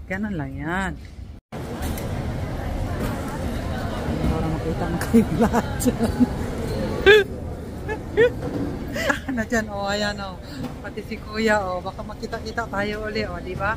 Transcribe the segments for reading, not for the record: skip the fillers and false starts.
Ganun lang yan. Para makita mo kayong lahat dyan. Na dyan, oh, ayan, oh. Pati si kuya, oh. Baka makita-kita tayo uli, oh, di ba?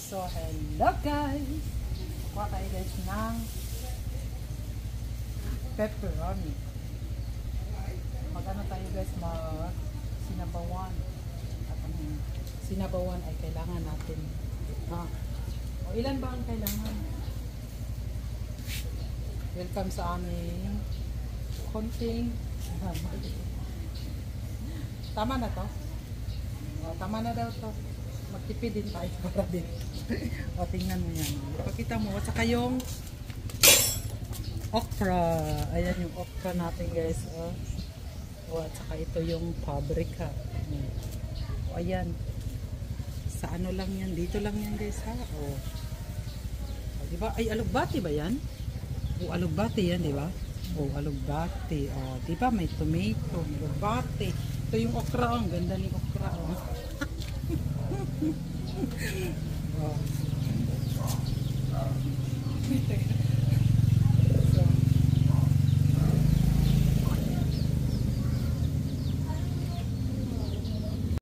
So, hello guys! Kuha tayo guys ng pepperoni. Mag-ano tayo guys, sinabawan. At sinabawan ay kailangan natin. O ilan ba ang kailangan? Welcome sa aming konting. Tama na to? O, tama na daw to. Magtipid din tayo para din. O, tingnan mo yan. Ipakita mo. At saka yung okra. Ayan yung okra natin guys. O, at saka ito yung pabrika. O, ayan. Sa ano lang yan. Dito lang yan guys ha. O, diba? Ay, alugbati ba yan? O, alugbati yan diba? O, alugbati. O, diba? May tomato. Alugbati. Ito yung okra. Ang ganda ni okra. O. Oh.